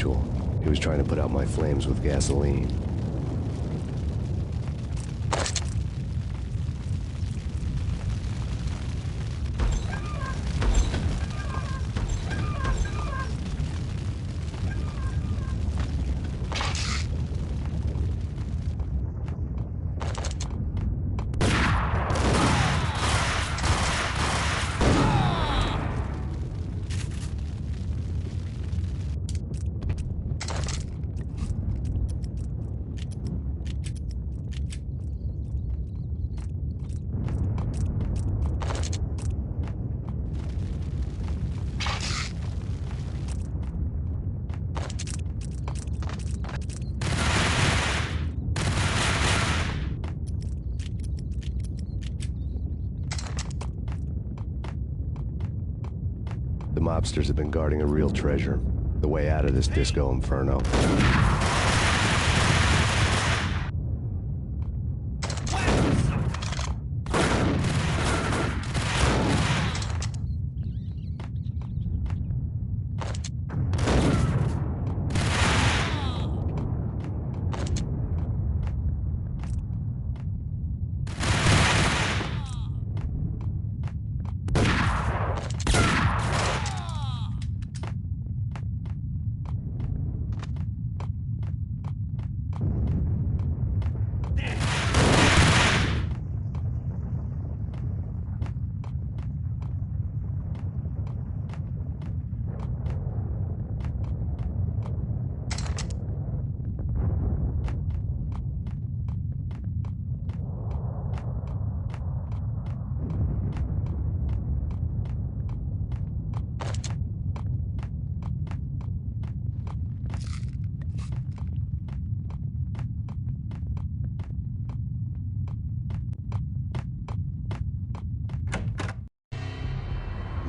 ritual. He was trying to put out my flames with gasoline. The mobsters have been guarding a real treasure. The way out of this disco inferno.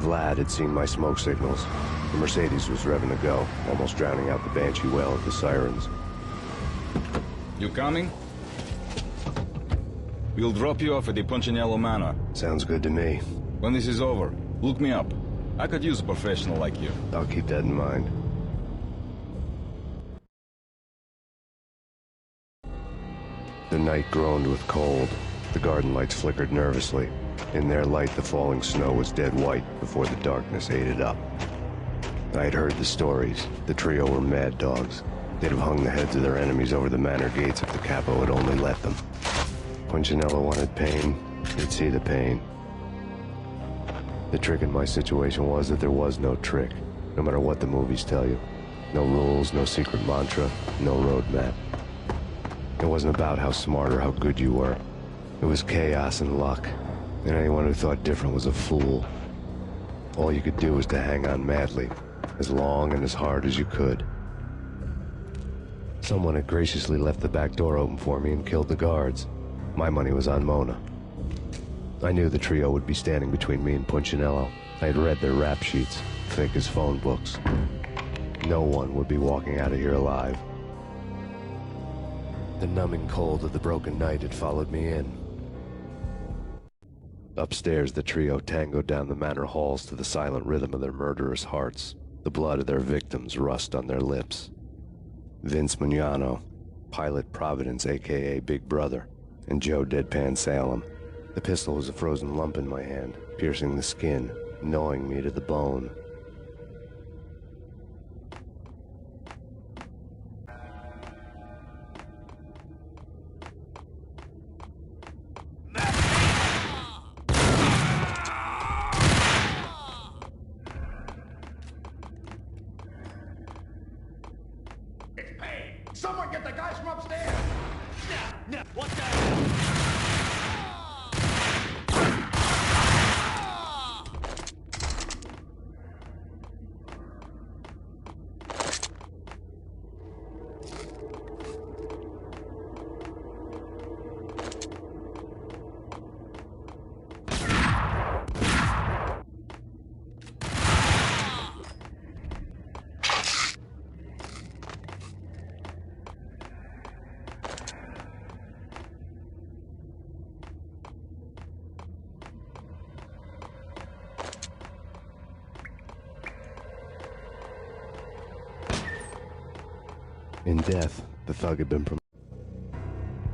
Vlad had seen my smoke signals. The Mercedes was revving to go, almost drowning out the Banshee wail of the sirens. You coming? We'll drop you off at the Punchinello Manor. Sounds good to me. When this is over, look me up. I could use a professional like you. I'll keep that in mind. The night groaned with cold. The garden lights flickered nervously. In their light, the falling snow was dead white before the darkness ate it up. I had heard the stories. The trio were mad dogs. They'd have hung the heads of their enemies over the manor gates if the capo had only let them. Punchinello wanted Payne. He'd see the pain. The trick in my situation was that there was no trick, no matter what the movies tell you. No rules, no secret mantra, no roadmap. It wasn't about how smart or how good you were. It was chaos and luck, and anyone who thought different was a fool. All you could do was to hang on madly, as long and as hard as you could. Someone had graciously left the back door open for me and killed the guards. My money was on Mona. I knew the trio would be standing between me and Punchinello. I had read their rap sheets, thick as phone books. No one would be walking out of here alive. The numbing cold of the broken night had followed me in. Upstairs, the trio tangoed down the manor halls to the silent rhythm of their murderous hearts. The blood of their victims rust on their lips. Vince Mugnano, Pilot Providence, a.k.a. Big Brother, and Joe Deadpan Salem. The pistol was a frozen lump in my hand, piercing the skin, gnawing me to the bone. Hey, someone get the guys from upstairs! No, what the hell? In death, the thug had been promoted.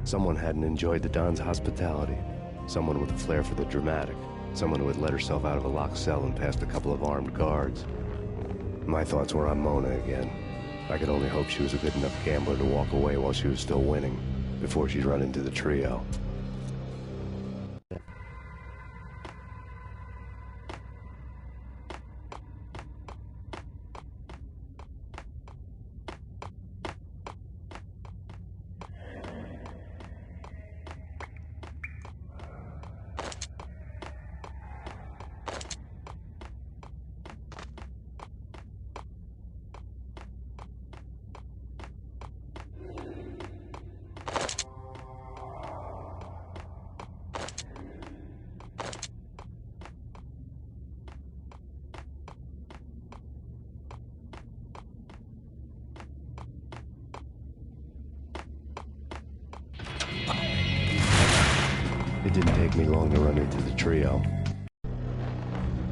Someone hadn't enjoyed the Don's hospitality. Someone with a flair for the dramatic. Someone who had let herself out of a locked cell and past a couple of armed guards. My thoughts were on Mona again. I could only hope she was a good enough gambler to walk away while she was still winning, before she'd run into the trio. It didn't take me long to run into the trio.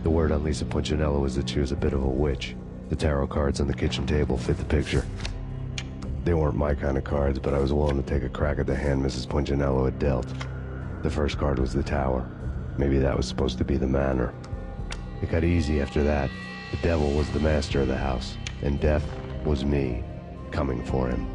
The word on Lisa Punchinello was that she was a bit of a witch. The tarot cards on the kitchen table fit the picture. They weren't my kind of cards, but I was willing to take a crack at the hand Mrs. Punchinello had dealt. The first card was the Tower. Maybe that was supposed to be the Manor. It got easy after that. The devil was the master of the house, and death was me, coming for him.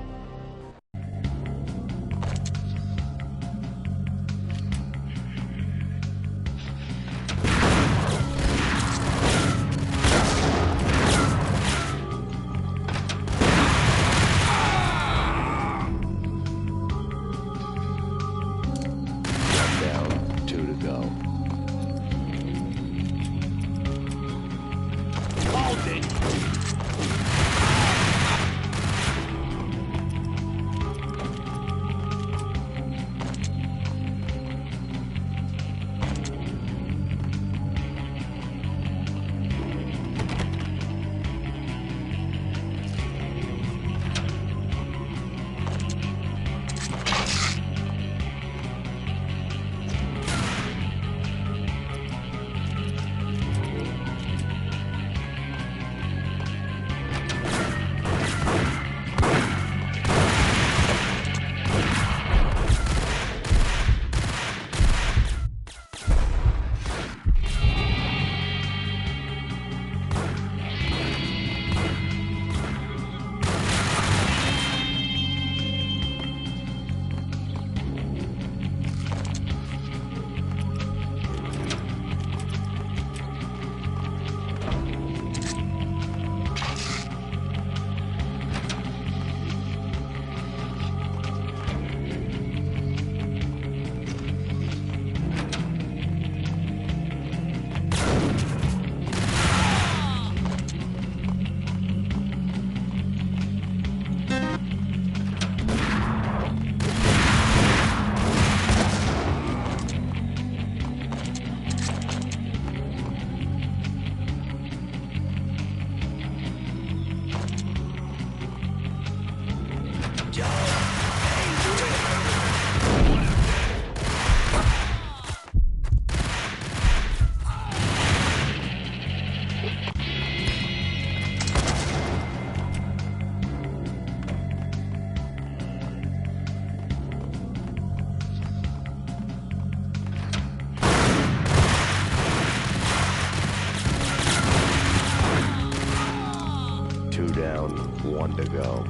One to go.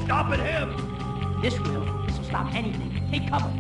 Stop at him! This will stop anything. Take cover.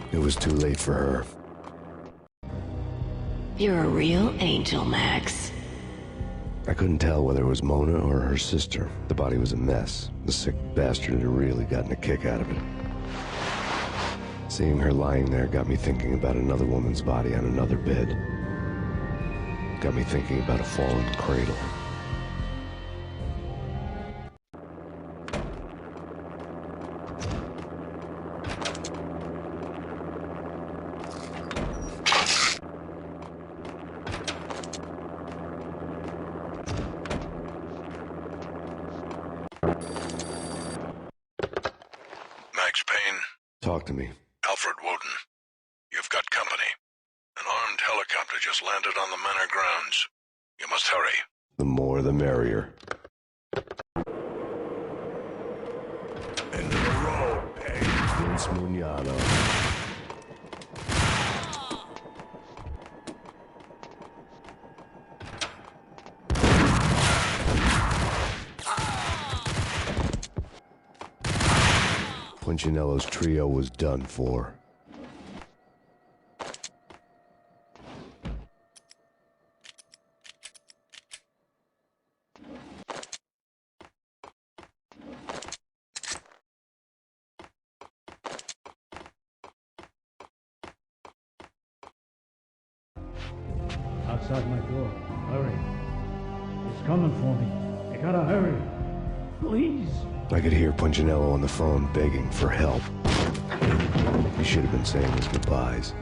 It was too late for her. You're a real angel, Max. I couldn't tell whether it was Mona or her sister. The body was a mess. The sick bastard had really gotten a kick out of it. Seeing her lying there got me thinking about another woman's body on another bed. Got me thinking about a fallen cradle. Max Payne, Talk to me. Alfred Woden. You've got company. An armed helicopter just landed on the manor grounds. You must hurry. The more the merrier. End of the road, Payne. Vince Mugnano. Punchinello's trio was done for. Outside my door. Hurry. He's coming for me. You gotta hurry. Please. I could hear Punchinello on the phone begging for help. He should have been saying his goodbyes.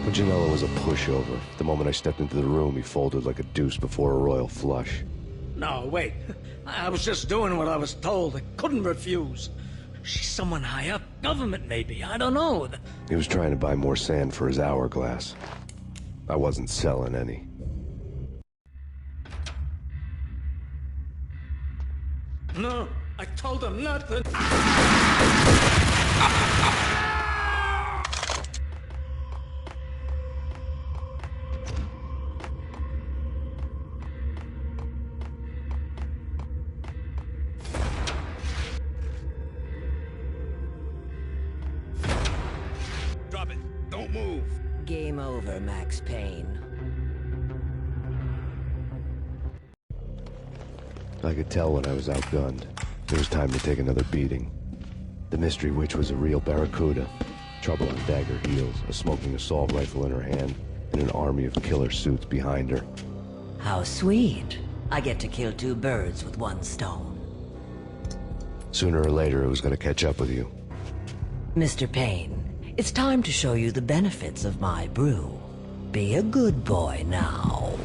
Punchinello was a pushover. The moment I stepped into the room, he folded like a deuce before a royal flush. No, wait. I was just doing what I was told. I couldn't refuse. She's someone high up. Government, maybe. I don't know. He was trying to buy more sand for his hourglass. I wasn't selling any. No, I told him nothing. Drop it. Don't move. Game over, Max Payne. I could tell when I was outgunned. It was time to take another beating. The mystery witch was a real barracuda. Trouble on dagger heels, a smoking assault rifle in her hand, and an army of killer suits behind her. How sweet. I get to kill two birds with one stone. Sooner or later, it was going to catch up with you. Mr. Payne, it's time to show you the benefits of my brew. Be a good boy now.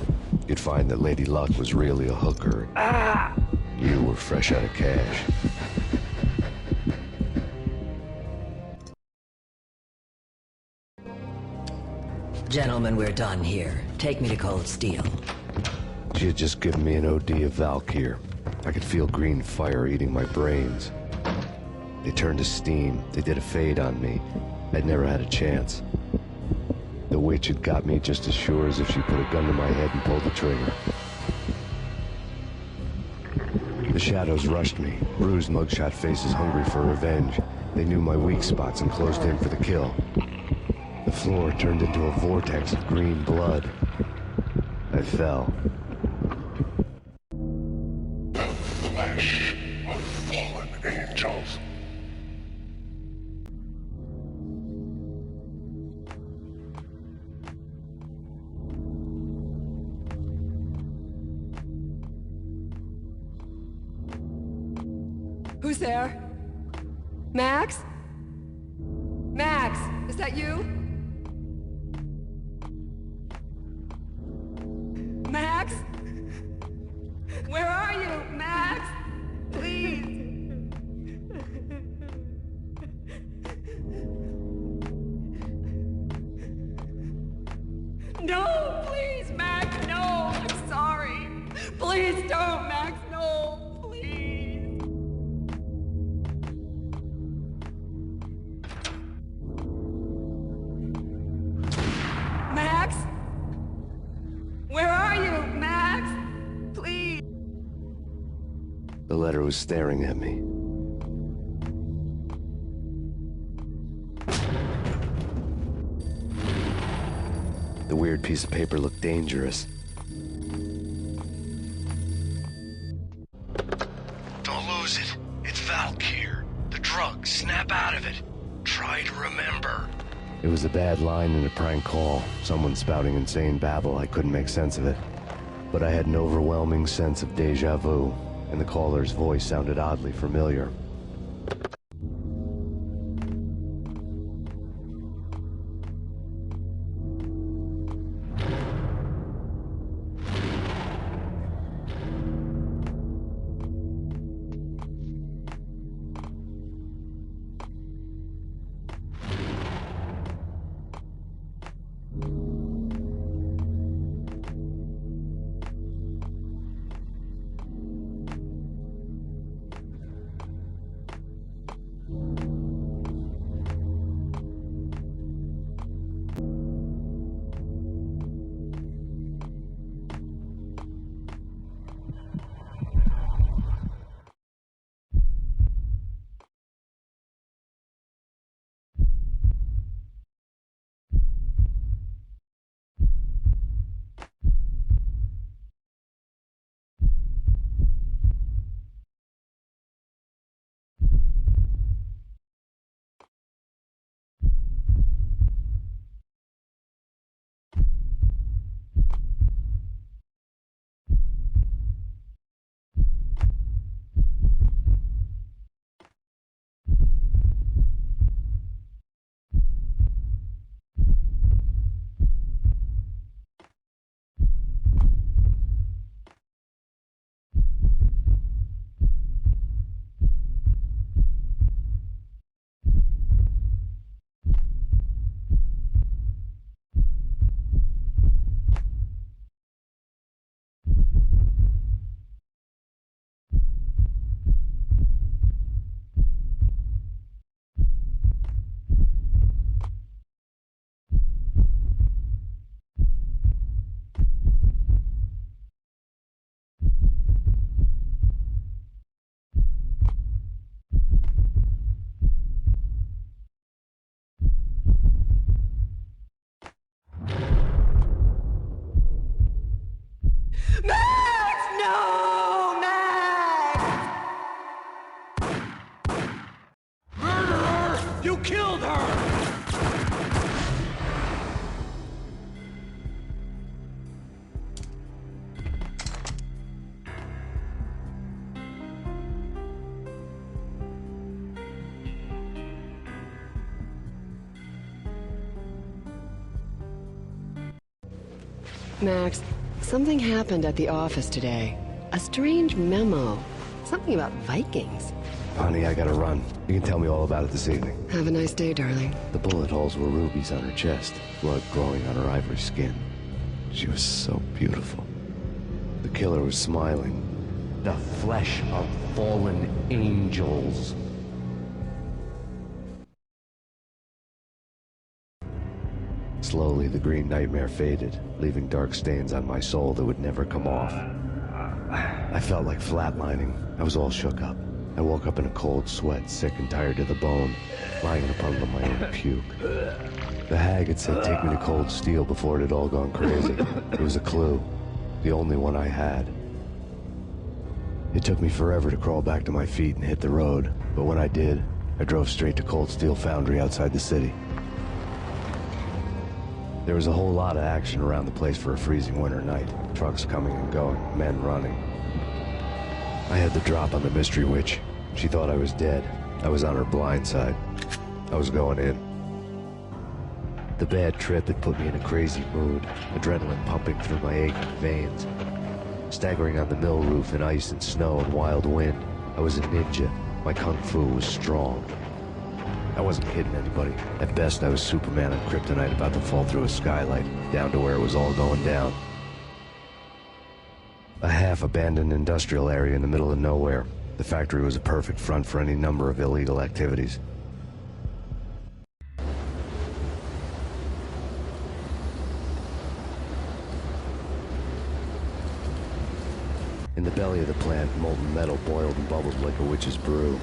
You'd find that Lady Luck was really a hooker. You were fresh out of cash. Gentlemen, we're done here. Take me to Cold Steel. She had just given me an OD of Valkyr. I could feel green fire eating my brains. They turned to steam. They did a fade on me. I'd never had a chance. The witch had got me just as sure as if she put a gun to my head and pulled the trigger. The shadows rushed me, bruised mugshot faces hungry for revenge. They knew my weak spots and closed in for the kill. The floor turned into a vortex of green blood. I fell. The flesh of fallen angels. Who's there? Max? Max, is that you? Max? Where are you, Max? Please. No, please, Max, no. I'm sorry. Please don't, Max, no. Please. Max? Where are you, Max? Please. The letter was staring at me. weird piece of paper looked dangerous. Don't lose it. It's Valk here. The drug. Snap out of it. Try to remember. It was a bad line in a prank call. Someone spouting insane babble. I couldn't make sense of it. But I had an overwhelming sense of déjà vu, and the caller's voice sounded oddly familiar. Max! No! Max! Murderer! You killed her! Max, something happened at the office today. A strange memo. Something about Vikings. Honey, I gotta run. You can tell me all about it this evening. Have a nice day, darling. The bullet holes were rubies on her chest, blood glowing on her ivory skin. She was so beautiful. The killer was smiling. The flesh of fallen angels. Slowly, the green nightmare faded, leaving dark stains on my soul that would never come off. I felt like flatlining. I was all shook up. I woke up in a cold sweat, sick and tired to the bone, lying in a puddle of my own puke. The hag had said take me to Cold Steel before it had all gone crazy. It was a clue, the only one I had. It took me forever to crawl back to my feet and hit the road, but when I did, I drove straight to Cold Steel Foundry outside the city. There was a whole lot of action around the place for a freezing winter night. Trucks coming and going, men running. I had the drop on the mystery witch. She thought I was dead. I was on her blind side. I was going in. The bad trip had put me in a crazy mood, adrenaline pumping through my aching veins. Staggering on the mill roof in ice and snow and wild wind, I was a ninja. My kung fu was strong. I wasn't kidding anybody. At best, I was Superman on kryptonite about to fall through a skylight, down to where it was all going down. A half-abandoned industrial area in the middle of nowhere. The factory was a perfect front for any number of illegal activities. In the belly of the plant, molten metal boiled and bubbled like a witch's brew.